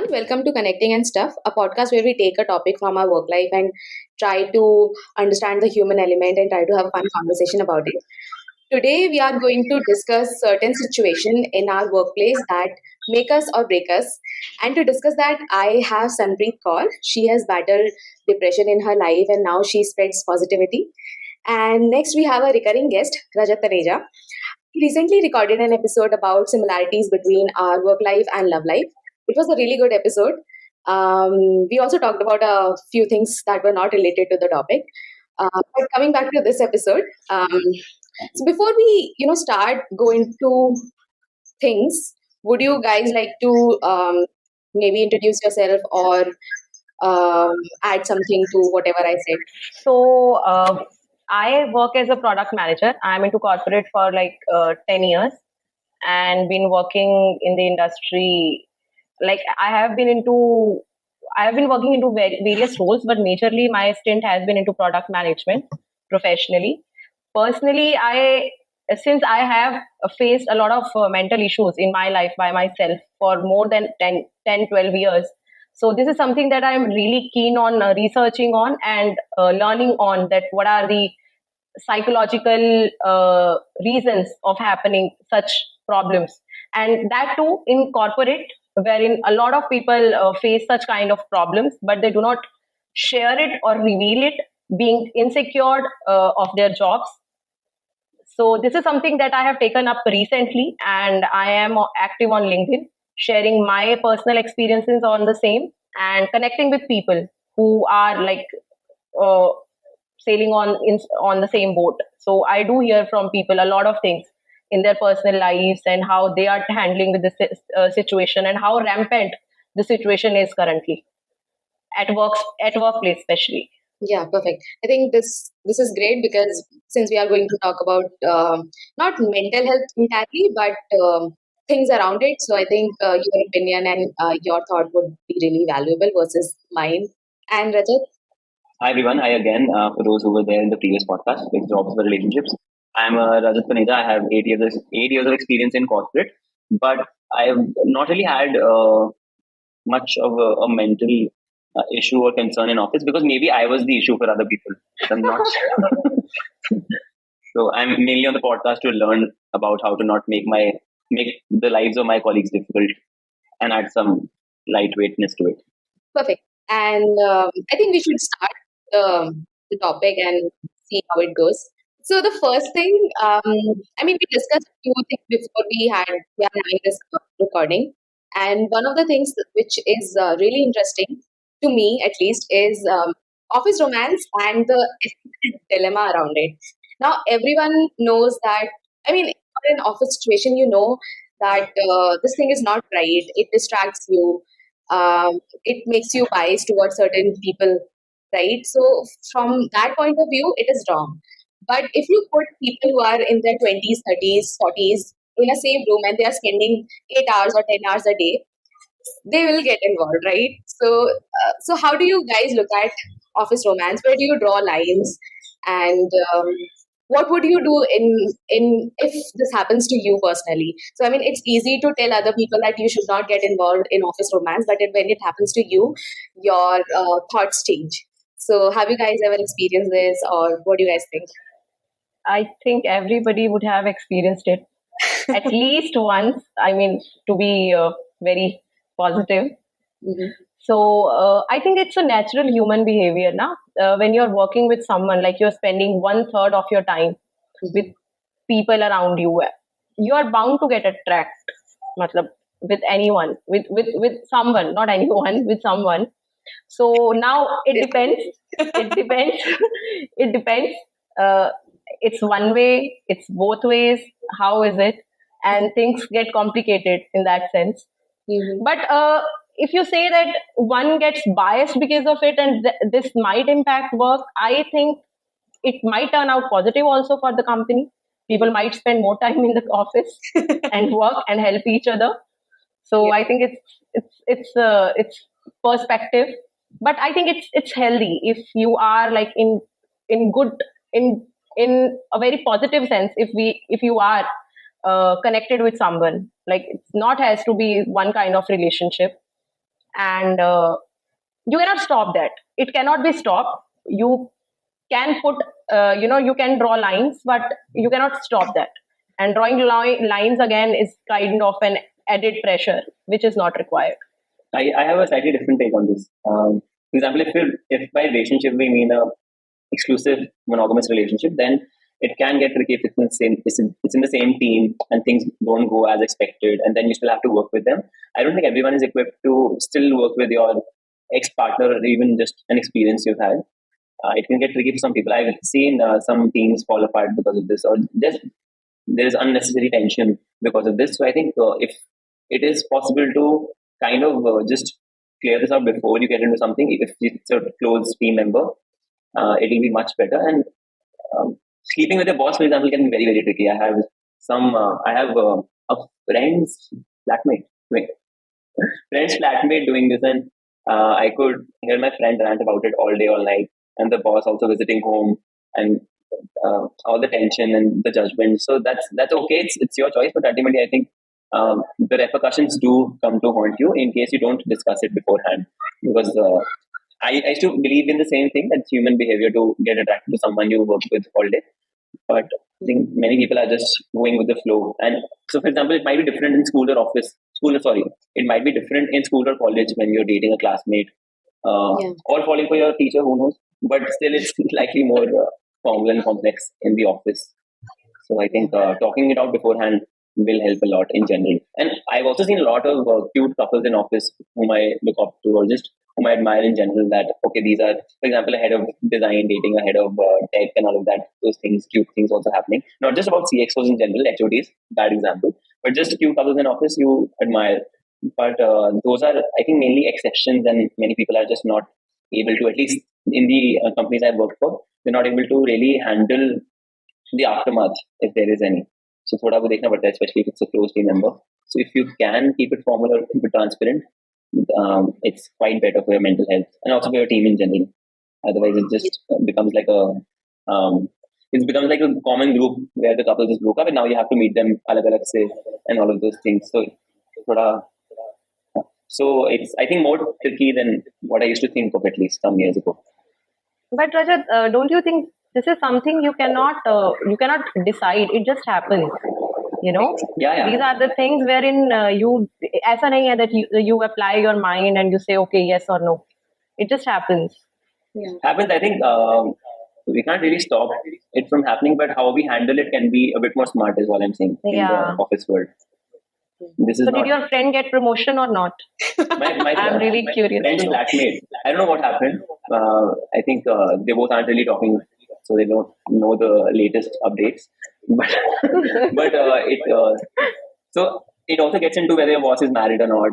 everyone. Welcome to Connecting and Stuff, a podcast where we take a topic from our work life and try to understand the human element and try to have a fun conversation about it. Today, we are going to discuss certain situation in our workplace that make us or break us. And to discuss that, I have Sunpreet Kaur. She has battled depression in her life and now she spreads positivity. And next, we have a recurring guest, Rajat Taneja. He recently recorded an episode about similarities between our work life and love life. It was a really good episode. We also talked about a few things that were not related to the topic. But coming back to this episode, so before we start going to things, would you guys like to maybe introduce yourself or add something to whatever I said? So I work as a product manager. I'm into corporate for 10 years and been working in the industry. Like I have been working into various roles, but majorly my stint has been into product management professionally. Personally, since I have faced a lot of mental issues in my life by myself for more than 12 years. So this is something that I'm really keen on researching on and learning on, that what are the psychological reasons of happening such problems, and that too in corporate, wherein a lot of people face such kind of problems, but they do not share it or reveal it, being insecure of their jobs. So this is something that I have taken up recently, and I am active on LinkedIn, sharing my personal experiences on the same and connecting with people who are sailing on the same boat. So I do hear from people a lot of things in their personal lives and how they are handling with this situation and how rampant the situation is currently at workplace especially. Yeah, perfect. I think this is great because since we are going to talk about not mental health entirely, but things around it. So I think your opinion and your thought would be really valuable versus mine. And Rajat, Hi everyone, hi again. For those who were there in the previous podcast, with jobs for relationships, I'm Rajat Taneja. I have 8 years of experience in corporate, but I've not really had much of a mental issue or concern in office, because maybe I was the issue for other people. I'm not sure. So I'm mainly on the podcast to learn about how to not make the lives of my colleagues difficult and add some lightweightness to it. perfect. And I think we should start the topic and see how it goes. So the first thing, we discussed a few things before we are having this recording, and one of the things which is really interesting to me, at least, is office romance and the ethical dilemma around it. Now, everyone knows that. In an office situation, you know that this thing is not right. It distracts you. It makes you biased towards certain people, right? So from that point of view, it is wrong. But if you put people who are in their 20s, 30s, 40s in a same room and they are spending 8 hours or 10 hours a day, they will get involved, right? So how do you guys look at office romance? Where do you draw lines? And what would you do in if this happens to you personally? So it's easy to tell other people that you should not get involved in office romance, but when it happens to you, your thoughts change. So have you guys ever experienced this, or what do you guys think? I think everybody would have experienced it at least once. To be very positive. Mhm. So I think it's a natural human behavior now. When you're working with someone, like you're spending 1/3 of your time with people around you, you are bound to get attracted, matlab, with anyone, with someone, not anyone, with someone. So now it depends. It depends. It depends. It's one way. It's both ways. How is it? And things get complicated in that sense. Mhm. But if you say that one gets biased because of it and this might impact work, I think it might turn out positive also for the company. People might spend more time in the office and work and help each other. So Yeah. I think it's perspective, but I think it's healthy if you are like in good in a very positive sense. If you are connected with someone, like it's not has to be one kind of relationship. and you cannot stop that. It cannot be stopped. You can put, you can draw lines, but you cannot stop that. And drawing lines again is kind of an added pressure, which is not required. I have a slightly different take on this. For example, if by relationship we mean a exclusive monogamous relationship, then it can get tricky if it's in the same team and things don't go as expected, and then you still have to work with them. I don't think everyone is equipped to still work with your ex partner or even just an experience you've had. It can get tricky for some people. I've seen some teams fall apart because of this, or just there's unnecessary tension because of this. So I think if it is possible to kind of just clear this out before you get into something, if it's a close team member, it'll be much better. And sleeping with your boss, for example, can be very, very tricky. I have a friend's flatmate, wait, friend's flatmate doing this, and I could hear my friend rant about it all day, all night, and the boss also visiting home, and all the tension and the judgment. So that's okay. It's your choice, but ultimately, I think the repercussions do come to haunt you in case you don't discuss it beforehand. Because I still believe in the same thing, that's human behavior to get attracted to someone you work with all day. But I think many people are just going with the flow. And so, for example, it might be different in school or office. It might be different in school or college when you're dating a classmate, Yeah. or falling for your teacher, who knows? But still, it's likely more formal and complex in the office. So I think talking it out beforehand will help a lot in general. And I've also seen a lot of cute couples in office whom I look up to, or just whom I admire in general. That okay, these are, for example, a head of design dating a head of tech and all of that. Those things, cute things also happening. Not just about CXOs in general, HODs, bad example, but just cute couples in office you admire. But those are, I think, mainly exceptions, and many people are just not able to, at least in the companies I've worked for, they're not able to really handle the aftermath if there is any. So थोड़ा वो देखना पड़ता है, especially if it's a close team member. So if you can keep it formal or keep it transparent, it's quite better for your mental health and also for your team in general. Otherwise, it just becomes like it becomes like a common group where the couple just broke up and now you have to meet them अलग अलग से and all of those things. So थोड़ा so it's, I think, more tricky than what I used to think of at least some years ago. But Rajat, don't you think this is something you cannot decide? It just happens. Yeah. These are the things wherein you, ऐसा नहीं है that you apply your mind and you say okay, yes or no. It just happens. Yeah. Happens. I think we can't really stop it from happening, but how we handle it can be a bit more smart, is all I'm saying, in Yeah. the office world. This is So not did your friend get promotion or not? my I'm really curious friend's to know. flatmate. I don't know what happened. I think they both aren't really talking, so they don't know the latest updates. But so it also gets into whether your boss is married or not,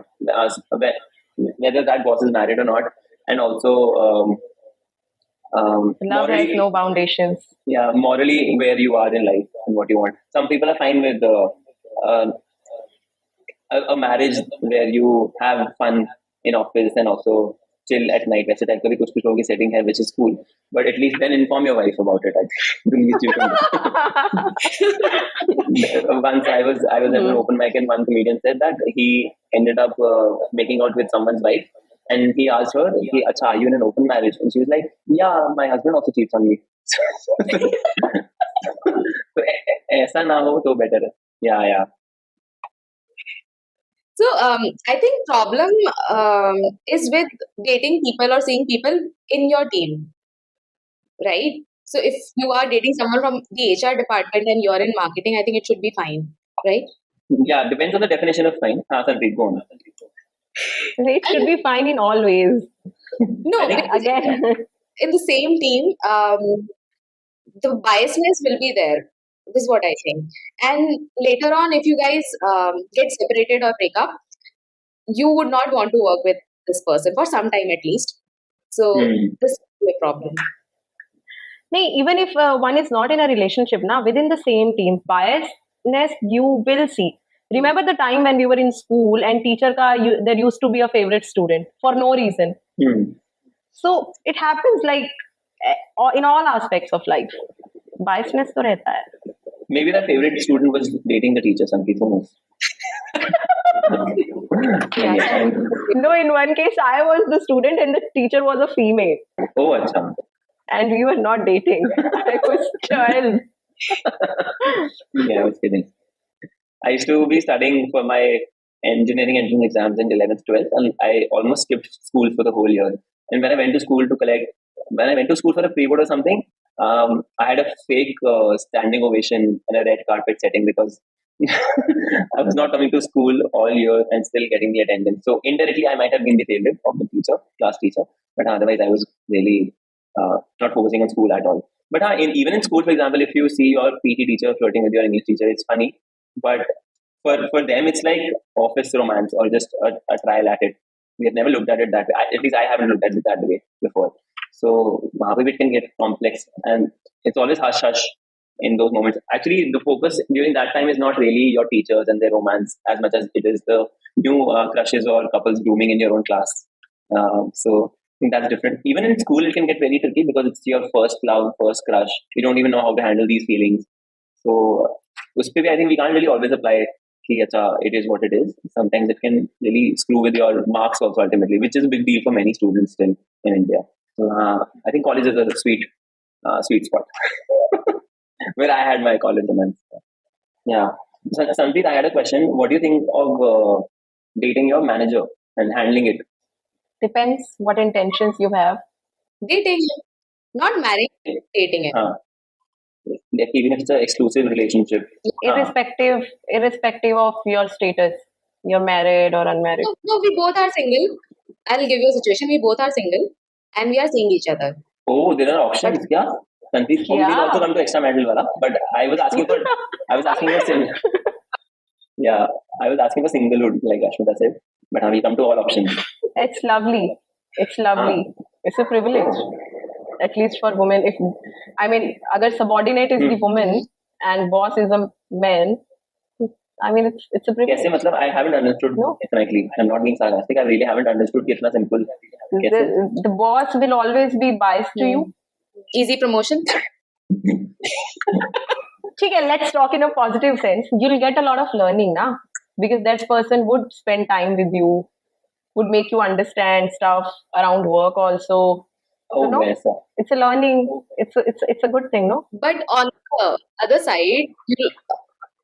whether that boss is married or not, and also Love has morally, no foundations. yeah, morally where you are in life and what you want. Some people are fine with a marriage where you have fun in office and also chill at night. वैसे type का भी कुछ लोगों की setting है, which is cool. But at least then inform your wife about it. I think. Once I was at an open mic and one comedian said that he ended up making out with someone's wife, and he asked her, "Acha, are you in an open marriage?" And she was like, "Yeah, my husband also cheats on me." So ऐसा ना हो तो better है. Yeah. So I think problem is with dating people or seeing people in your team, right? So if you are dating someone from the HR department and you're in marketing, I think it should be fine, right? Yeah, depends on the definition of fine. Sunpreet, go on. It should be fine in all ways. No, because Again, in the same team, the biasness will be there. This is what I think. And later on, if you guys get separated or break up, you would not want to work with this person for some time at least. So this will be a problem. even if one is not in a relationship, now within the same team, biasness you will see. Remember the time when we were in school and teacher there used to be a favorite student for no reason. So it happens like in all aspects of life. Biasness to rehta hai. Maybe the favorite student was dating the teacher. Some people knows. Yeah, Yes, so No, in one case, I was the student and the teacher was a female, oh, acha. and we were not dating. I was 12. Yeah, I was kidding. I used to be studying for my engineering entrance exams in 11th, 12th, and I almost skipped school for the whole year. And when I went to school to collect, when I went to school for a pre-board or something, I had a fake standing ovation and a red carpet setting because I was not coming to school all year and still getting the attendance. So indirectly, I might have been the favorite of the teacher, class teacher, but otherwise, I was really not focusing on school at all. But even in school, for example, if you see your PT teacher flirting with your English teacher, it's funny. But for them, it's like office romance or just a trial at it. We have never looked at it that way. At least I haven't looked at it that way before. So maybe it can get complex, and it's always hush hush in those moments. Actually, the focus during that time is not really your teachers and their romance as much as it is the new crushes or couples blooming in your own class. So I think that's different. Even in school, it can get very tricky because it's your first love, first crush. You don't even know how to handle these feelings. So उस पे भी I think we can't really always apply कि अच्छा it is what it is. Sometimes it can really screw with your marks also ultimately, which is a big deal for many students still in India. So I think college is a sweet spot where I had my college romance. Yeah. So, Sunpreet, I had a question. What do you think of dating your manager and handling it? Depends what intentions you have. dating, not marrying, dating it. Like, even if it's an exclusive relationship. Irrespective of your status, you're married or unmarried. No, we both are single. I'll give you a situation. We both are single and we are seeing each other. Oh, there are options, yeah. Sandeep, Yeah. we'll also come to extra medal wala, but I was asking for yeah, I was asking for singlehood, like Rashmita said, but we come to all options. It's lovely. It's lovely. It's a privilege, at least for women. If I mean, other subordinate is the woman and boss is a man. I mean, it's a privilege. कैसे मतलब? I haven't understood. No. Frankly, I'm not being sarcastic. I really haven't understood कि इतना simple. कैसे? The boss will always be biased to you. Easy promotion. Okay, let's talk in a positive sense. You'll get a lot of learning, na? Because that person would spend time with you, would make you understand stuff around work also. Oh, no? वैसा. It's a learning. It's a good thing, no? But on the other side,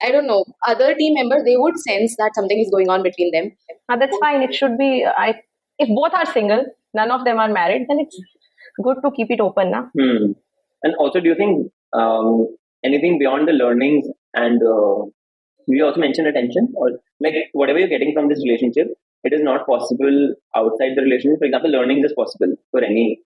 I don't know, other team members, they would sense that something is going on between them. That's fine. It should be. If both are single, none of them are married, then it's good to keep it open, na? And also, do you think anything beyond the learnings and you also mentioned attention or like whatever you're getting from this relationship, it is not possible outside the relationship. For example, learnings is possible for any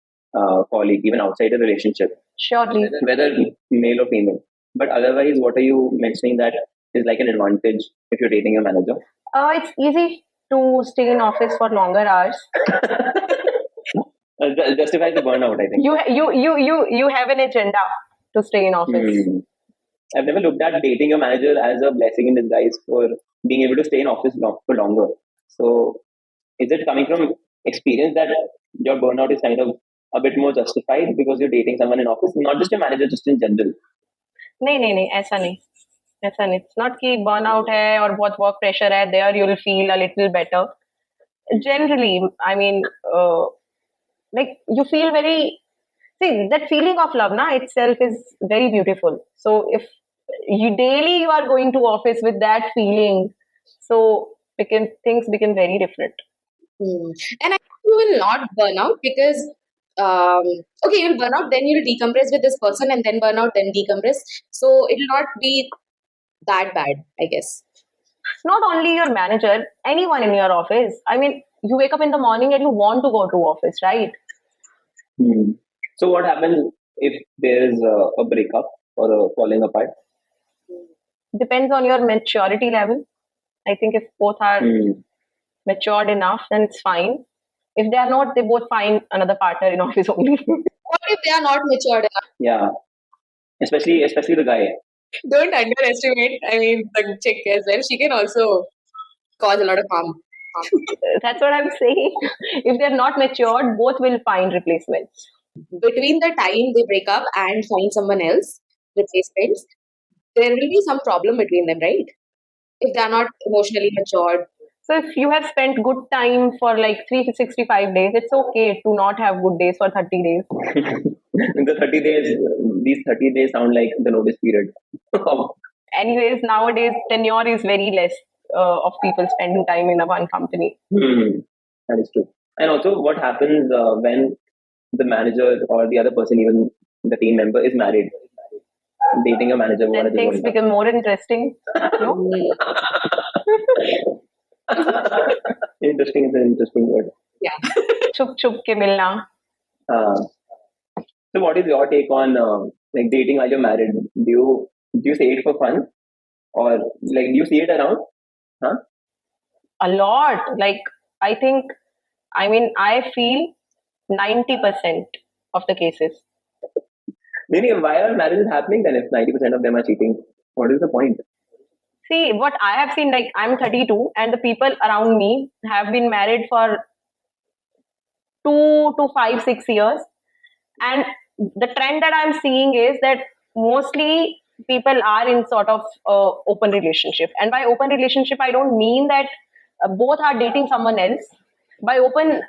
colleague, even outside the relationship, Surely. whether male or female. But otherwise, what are you mentioning that is like an advantage if you're dating your manager? It's easy to stay in office for longer hours. Justify the burnout, I think. You have an agenda to stay in office. I've never looked at dating your manager as a blessing in disguise for being able to stay in office for longer. So, is it coming from experience that your burnout is kind of a bit more justified because you're dating someone in office, not just your manager, just in general? नहीं ऐसा नहीं it's not कि burnout है और बहुत work pressure है, there you'll feel a little better. Generally, I mean, like you feel that feeling of love na itself is very beautiful. So if you daily you are going to office with that feeling, so things become very different. And I think you will not burn out because okay, you'll burn out, then you'll decompress with this person, and then burn out, then decompress. So it'll not be that bad, I guess. Not only your manager, anyone in your office. I mean, you wake up in the morning and you want to go to office, right? So what happens if there's a breakup or a falling apart? Depends on your maturity level. I think if both are matured enough, then it's fine. If they are not, they both find another partner in office only. What if they are not matured enough? Yeah, especially the guy. Don't underestimate. I mean, the chick as well. She can also cause a lot of harm. That's what I'm saying. If they're not matured, both will find replacements. Between the time they break up and find someone else, replacements, there will be some problem between them, right? If they are not emotionally matured. So if you have spent good time for like 365 days, it's okay to not have good days for 30 days. In the 30 days, these 30 days sound like the notice period. Anyways, nowadays tenure is very less of people spending time in a one company. That is true. And also, what happens when the manager or the other person, even the team member, is married? Dating a manager. Then things become more interesting. No? Interesting is an interesting word. Yeah. Chup chup ke milna. So, what is your take on like dating while you're married? Do you say it for fun, or like do you see it around? Huh? A lot. Like I feel 90% of the cases. Maybe why are marriages happening then if 90% of them are cheating? What is the point? See, what I have seen, like I'm 32 and the people around me have been married for 2 to 5, 6 years. And the trend that I'm seeing is that mostly people are in sort of open relationship. And by open relationship, I don't mean that both are dating someone else. By open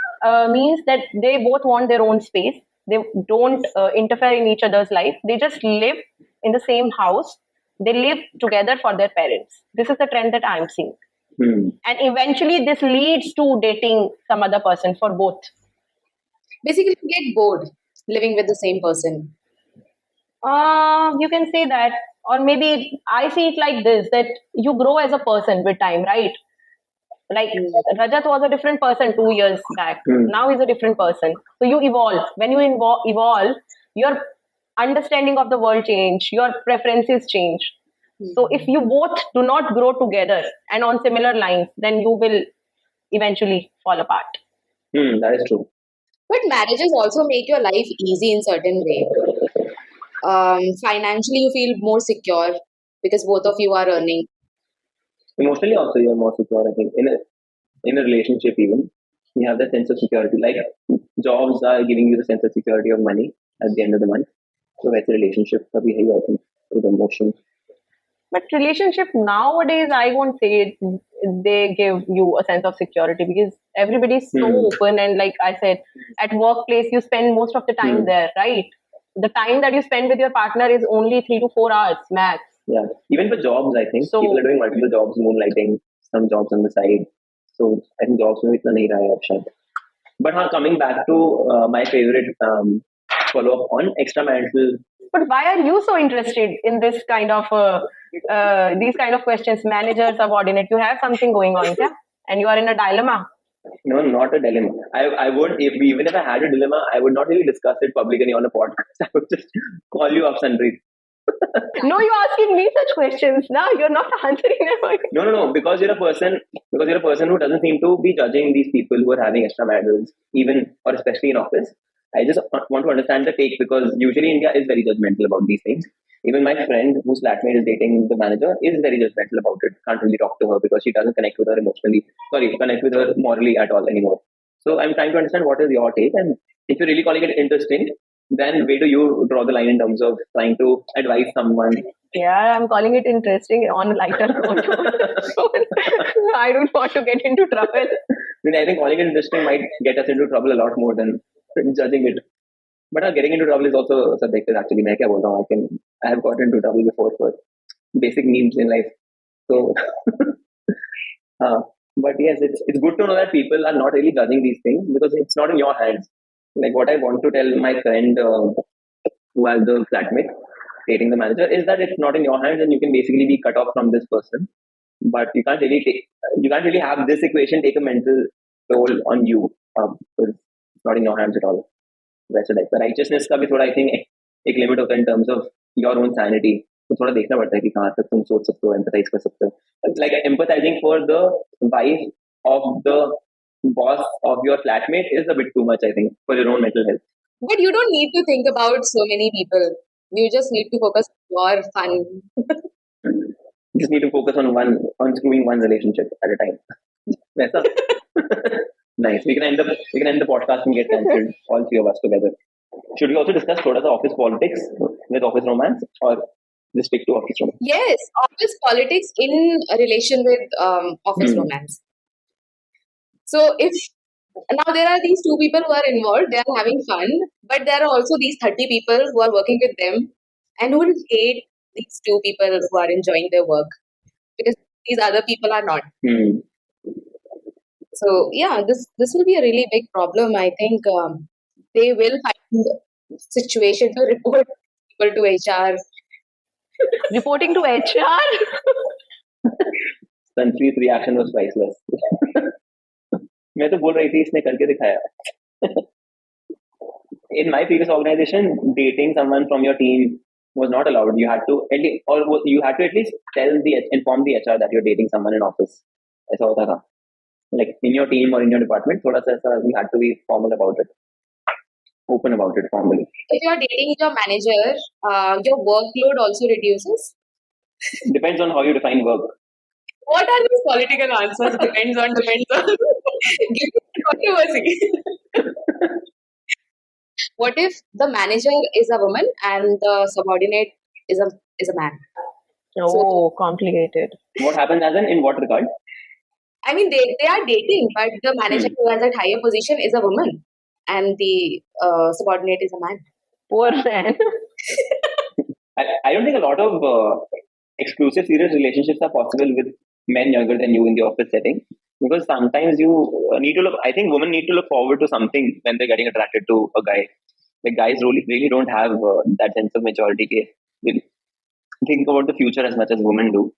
means that they both want their own space. They don't interfere in each other's life. They just live in the same house. They live together for their parents. This is the trend that I'm seeing. And eventually this leads to dating some other person for both. Basically, you get bored living with the same person. You can say that. Or maybe I see it like this, that you grow as a person with time, right? Like Rajat was a different person 2 years back. Now he's a different person. So you evolve. When you evolve, your understanding of the world change, your preferences change. So if you both do not grow together and on similar lines, then you will eventually fall apart. That is true. But marriages also make your life easy in certain way. Financially, you feel more secure because both of you are earning. Emotionally, also, you're more secure. I think in a relationship, even you have that sense of security. Like jobs are giving you the sense of security of money at the end of the month. So that's a relationship. I think with emotion. But relationship nowadays, I won't say they give you a sense of security because everybody is so open. And like I said, at workplace, you spend most of the time there, right? The time that you spend with your partner is only 3 to 4 hours max. Yeah. Even for jobs, I think people are doing multiple jobs, moonlighting, some jobs on the side. So I think jobs में इतना नहीं रहा है option. But coming back to my favorite follow up on extramarital. But why are you so interested in this kind of these kind of questions? Manager, subordinate, you have something going on, yeah? And you are in a dilemma. No, not a dilemma. I would, even if I had a dilemma, I would not really discuss it publicly on a podcast. I would just call you up, Sunpreet. No, you're asking me such questions. No, you're not answering them. No. Because you're a person who doesn't seem to be judging these people who are having extramaritals, even or especially in office. I just want to understand the take because usually India is very judgmental about these things. Even my friend whose flatmate is dating the manager is very judgmental about it. Can't really talk to her because she doesn't connect with her connect with her morally at all anymore. So I'm trying to understand what is your take, and if you're really calling it interesting, then where do you draw the line in terms of trying to advise someone? Yeah, I'm calling it interesting on a lighter note. I don't want to get into trouble. I think calling it interesting might get us into trouble a lot more than judging it. But getting into trouble is also subjective actually. I have gotten into trouble before for basic memes in life. So, but yes, it's good to know that people are not really judging these things because it's not in your hands. Like what I want to tell my friend who has the flatmate dating the manager is that it's not in your hands and you can basically be cut off from this person. But you can't really have this equation take a mental toll on you because it's not in your hands at all. वैसे type का righteousness का भी थोड़ा I think एक limit होता है in terms of your own sanity तो थोड़ा देखना पड़ता है कि कहाँ तक तुम सोच सकते हो एम्पथाइज कर सकते हो like empathising for the wife of the boss of your flatmate is a bit too much I think for your own mental health. But you don't need to think about so many people. You just need to focus on your fun. You just need to focus on screwing one relationship at a time. वैसा Nice. We can end the podcast and get cancelled, all three of us together. Should we also discuss thoda sa office politics with office romance, or just stick to office romance? Yes, office politics in relation with office romance. So if now there are these two people who are involved, they are having fun, but there are also these 30 people who are working with them and who will hate these two people who are enjoying their work because these other people are not. Hmm. So yeah, this will be a really big problem. I think they will find situation to report people to HR. Reporting to HR. Sunpreet's reaction was priceless. मैं तो बोल रही थी इसने करके दिखाया. In my previous organization, dating someone from your team was not allowed. You had to at least, or you had to at least inform the HR that you're dating someone in office. ऐसा होता था. Like in your team or in your department, थोड़ा सा ऐसा you had to be formal about it, open about it formally. If you're dating your manager, your workload also reduces. Depends on how you define work. What are these political answers? Depends on. Give me controversy. What if the manager is a woman and the subordinate is a man? Oh, complicated. What happens as in what regard? I mean, they are dating, but the manager who has that higher position is a woman, and the subordinate is a man. Poor man. I don't think a lot of exclusive serious relationships are possible with men younger than you in the office setting, because sometimes you need to look. I think women need to look forward to something when they're getting attracted to a guy. Like guys really don't have that sense of maturity. They think about the future as much as women do.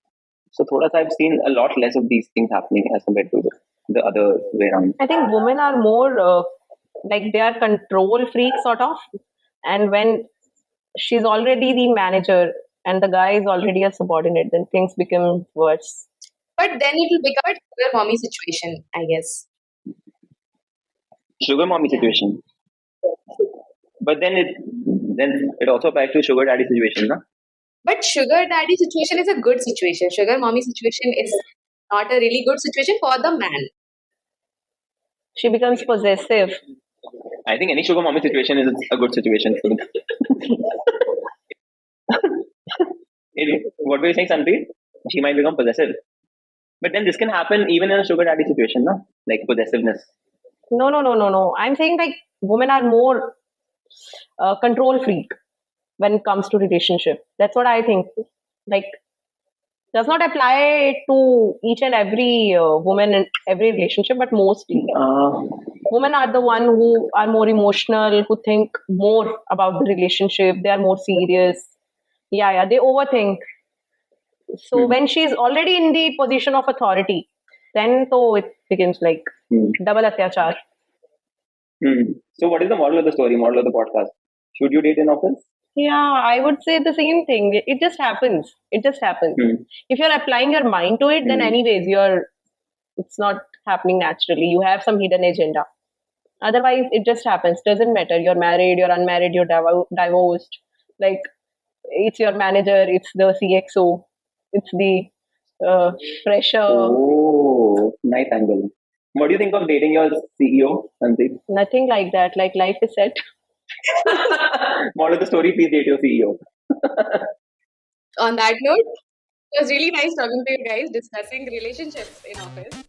So thoda sa I've seen a lot less of these things happening as compared to the other way around. I think women are more like they are control freaks sort of, and when she's already the manager and the guy is already a subordinate, then things become worse. But then it will become a sugar mommy situation, I guess. Sugar mommy situation. But then it also applies to sugar daddy situation, na? But sugar daddy situation is a good situation. Sugar mommy situation is not a really good situation for the man. She becomes possessive. I think any sugar mommy situation is a good situation for them. What were you saying, Sunpreet? She might become possessive. But then this can happen even in a sugar daddy situation, no? Like possessiveness. No. I'm saying like women are more control freak when it comes to relationship. That's what I think. Like, does not apply to each and every woman in every relationship, but mostly. Women are the one who are more emotional, who think more about the relationship. They are more serious. Yeah, they overthink. So when she's already in the position of authority, then so it becomes like double atyachar. So what is the moral of the story, moral of the podcast? Should you date in office? Yeah, I would say the same thing. It just happens. It just happens. If you're applying your mind to it, then anyways, it's not happening naturally. You have some hidden agenda. Otherwise, it just happens. Doesn't matter. You're married, you're unmarried, you're divorced. Like, it's your manager, it's the CXO, it's the fresher. Oh, nice angle. What do you think of dating your CEO, Sandeep? Nothing like that. Like, life is set. Moral of the story, please date your CEO. On that note, it was really nice talking to you guys discussing relationships in office.